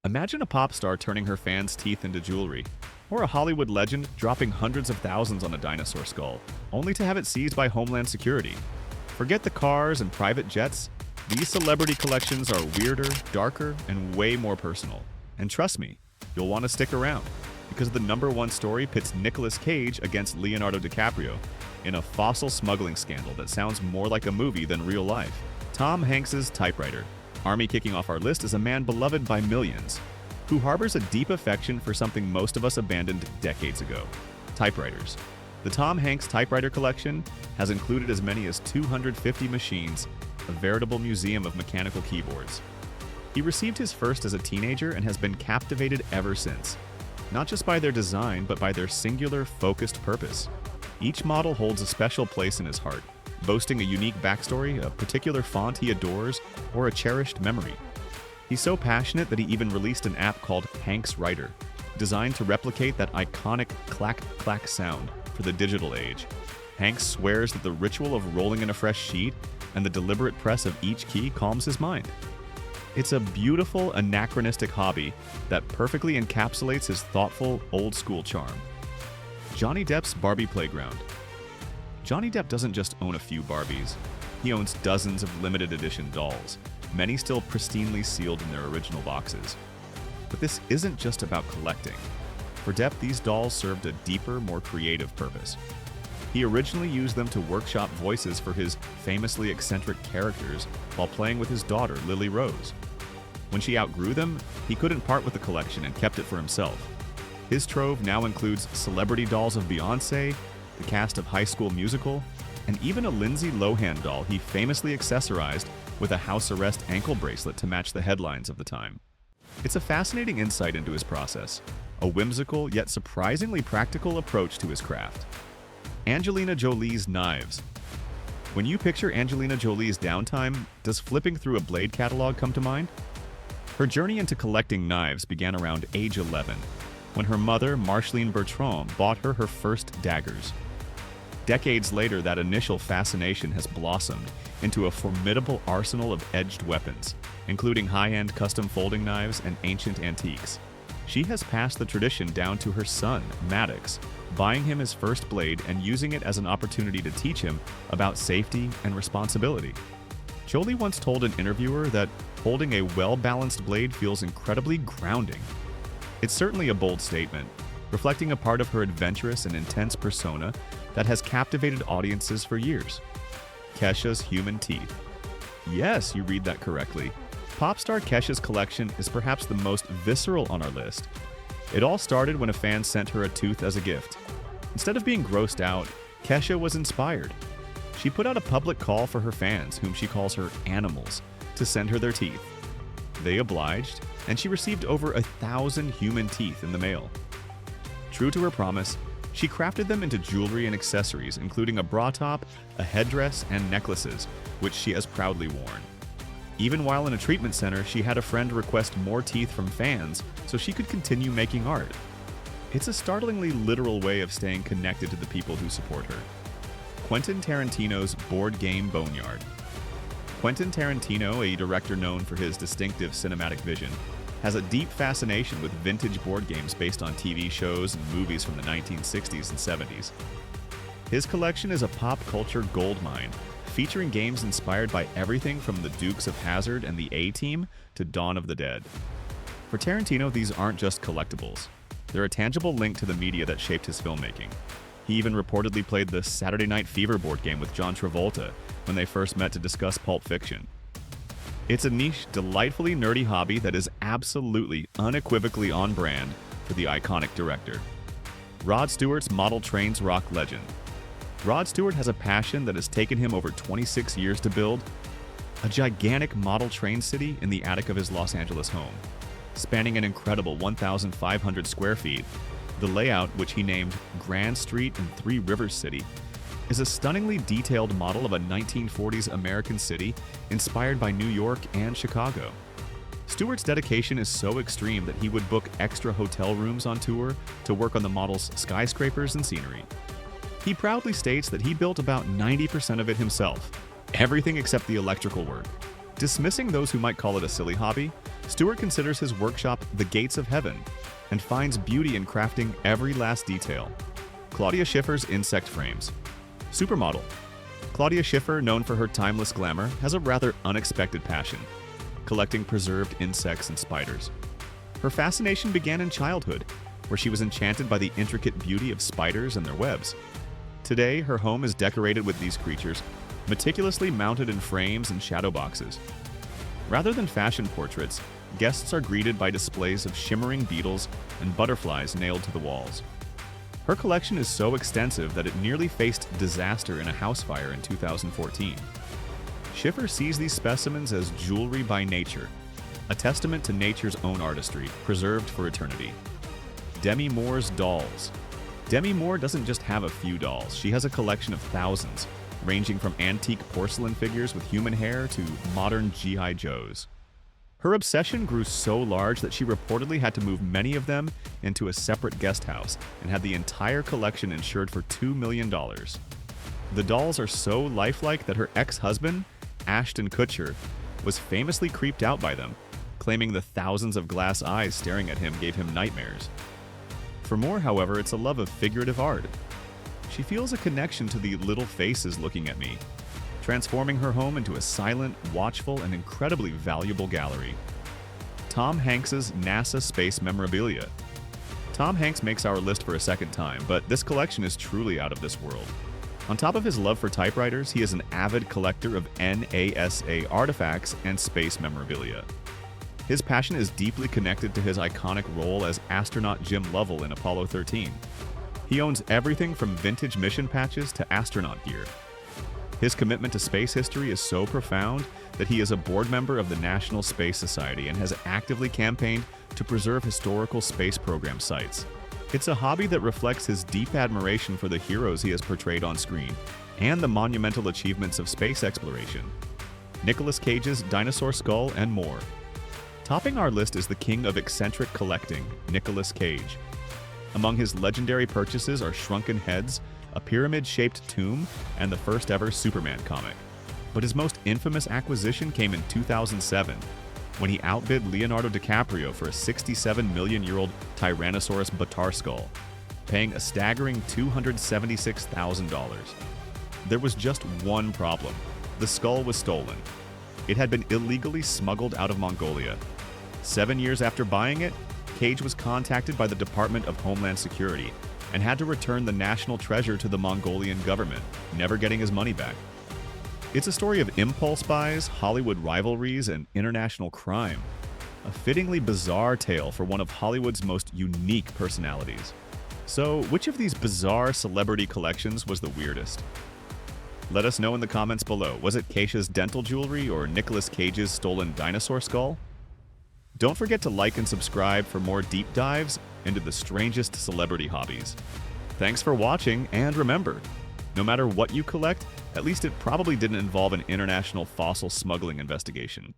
Imagine a pop star turning her fans' teeth into jewelry, or a Hollywood legend dropping hundreds of thousands on a dinosaur skull, only to have it seized by Homeland Security. Forget the cars and private jets. These celebrity collections are weirder, darker, and way more personal. And trust me, you'll want to stick around, because the #1 story pits Nicolas Cage against Leonardo DiCaprio in a fossil smuggling scandal that sounds more like a movie than real life. Tom Hanks's typewriter. Army kicking off our list is a man beloved by millions, who harbors a deep affection for something most of us abandoned decades ago: typewriters. The Tom Hanks typewriter collection has included as many as 250 machines, a veritable museum of mechanical keyboards. He received his first as a teenager and has been captivated ever since, not just by their design, but by their singular, focused purpose. Each model holds a special place in his heart, boasting a unique backstory, a particular font he adores, or a cherished memory. He's so passionate that he even released an app called Hank's Writer, designed to replicate that iconic clack-clack sound for the digital age. Hank swears that the ritual of rolling in a fresh sheet and the deliberate press of each key calms his mind. It's a beautiful, anachronistic hobby that perfectly encapsulates his thoughtful, old-school charm. Johnny Depp's Barbie Playground. Johnny Depp doesn't just own a few Barbies. He owns dozens of limited edition dolls, many still pristinely sealed in their original boxes. But this isn't just about collecting. For Depp, these dolls served a deeper, more creative purpose. He originally used them to workshop voices for his famously eccentric characters while playing with his daughter, Lily Rose. When she outgrew them, he couldn't part with the collection and kept it for himself. His trove now includes celebrity dolls of Beyoncé, the cast of High School Musical, and even a Lindsay Lohan doll he famously accessorized with a house arrest ankle bracelet to match the headlines of the time. It's a fascinating insight into his process, a whimsical yet surprisingly practical approach to his craft. Angelina Jolie's knives. When you picture Angelina Jolie's downtime, does flipping through a Blade catalog come to mind? Her journey into collecting knives began around age 11, when her mother, Marceline Bertrand, bought her first daggers. Decades later, that initial fascination has blossomed into a formidable arsenal of edged weapons, including high-end custom folding knives and ancient antiques. She has passed the tradition down to her son, Maddox, buying him his first blade and using it as an opportunity to teach him about safety and responsibility. Jolie once told an interviewer that holding a well-balanced blade feels incredibly grounding. It's certainly a bold statement, reflecting a part of her adventurous and intense persona that has captivated audiences for years. Kesha's human teeth. Yes, you read that correctly. Pop star Kesha's collection is perhaps the most visceral on our list. It all started when a fan sent her a tooth as a gift. Instead of being grossed out, Kesha was inspired. She put out a public call for her fans, whom she calls her animals, to send her their teeth. They obliged, and she received over 1,000 human teeth in the mail. True to her promise, she crafted them into jewelry and accessories, including a bra top, a headdress, and necklaces, which she has proudly worn. Even while in a treatment center, she had a friend request more teeth from fans so she could continue making art. It's a startlingly literal way of staying connected to the people who support her. Quentin Tarantino's board game Boneyard. Quentin Tarantino, a director known for his distinctive cinematic vision, has a deep fascination with vintage board games based on TV shows and movies from the 1960s and 70s. His collection is a pop culture goldmine, featuring games inspired by everything from the Dukes of Hazzard and the A-Team to Dawn of the Dead. For Tarantino, these aren't just collectibles. They're a tangible link to the media that shaped his filmmaking. He even reportedly played the Saturday Night Fever board game with John Travolta when they first met to discuss Pulp Fiction. It's a niche, delightfully nerdy hobby that is absolutely, unequivocally on brand for the iconic director. Rod Stewart's model trains rock legend. Rod Stewart has a passion that has taken him over 26 years to build: a gigantic model train city in the attic of his Los Angeles home. Spanning an incredible 1,500 square feet, the layout, which he named Grand Street and Three Rivers City, is a stunningly detailed model of a 1940s American city inspired by New York and Chicago. Stewart's dedication is so extreme that he would book extra hotel rooms on tour to work on the model's skyscrapers and scenery. He proudly states that he built about 90% of it himself, everything except the electrical work. Dismissing those who might call it a silly hobby, Stewart considers his workshop the gates of heaven and finds beauty in crafting every last detail. Claudia Schiffer's insect frames. Supermodel. Claudia Schiffer, known for her timeless glamour, has a rather unexpected passion: collecting preserved insects and spiders. Her fascination began in childhood, where she was enchanted by the intricate beauty of spiders and their webs. Today, her home is decorated with these creatures, meticulously mounted in frames and shadow boxes. Rather than fashion portraits, guests are greeted by displays of shimmering beetles and butterflies nailed to the walls. Her collection is so extensive that it nearly faced disaster in a house fire in 2014. Schiffer sees these specimens as jewelry by nature, a testament to nature's own artistry, preserved for eternity. Demi Moore's dolls. Demi Moore doesn't just have a few dolls, she has a collection of thousands, ranging from antique porcelain figures with human hair to modern G.I. Joes. Her obsession grew so large that she reportedly had to move many of them into a separate guest house and had the entire collection insured for $2 million. The dolls are so lifelike that her ex-husband, Ashton Kutcher, was famously creeped out by them, claiming the thousands of glass eyes staring at him gave him nightmares. For Moore, however, it's a love of figurative art. She feels a connection to the little faces looking at me, transforming her home into a silent, watchful, and incredibly valuable gallery. Tom Hanks's NASA space memorabilia. Tom Hanks makes our list for a second time, but this collection is truly out of this world. On top of his love for typewriters, he is an avid collector of NASA artifacts and space memorabilia. His passion is deeply connected to his iconic role as astronaut Jim Lovell in Apollo 13. He owns everything from vintage mission patches to astronaut gear. His commitment to space history is so profound that he is a board member of the National Space Society and has actively campaigned to preserve historical space program sites. It's a hobby that reflects his deep admiration for the heroes he has portrayed on screen and the monumental achievements of space exploration. Nicolas Cage's dinosaur skull and more. Topping our list is the king of eccentric collecting, Nicolas Cage. Among his legendary purchases are shrunken heads, a pyramid-shaped tomb, and the first-ever Superman comic. But his most infamous acquisition came in 2007, when he outbid Leonardo DiCaprio for a 67-million-year-old Tyrannosaurus Bataar skull, paying a staggering $276,000. There was just one problem. The skull was stolen. It had been illegally smuggled out of Mongolia. 7 years after buying it, Cage was contacted by the Department of Homeland Security and had to return the national treasure to the Mongolian government, never getting his money back. It's a story of impulse buys, Hollywood rivalries, and international crime. A fittingly bizarre tale for one of Hollywood's most unique personalities. So, which of these bizarre celebrity collections was the weirdest? Let us know in the comments below. Was it Keisha's dental jewelry or Nicolas Cage's stolen dinosaur skull? Don't forget to like and subscribe for more deep dives into the strangest celebrity hobbies. Thanks for watching, and remember, no matter what you collect, at least it probably didn't involve an international fossil smuggling investigation.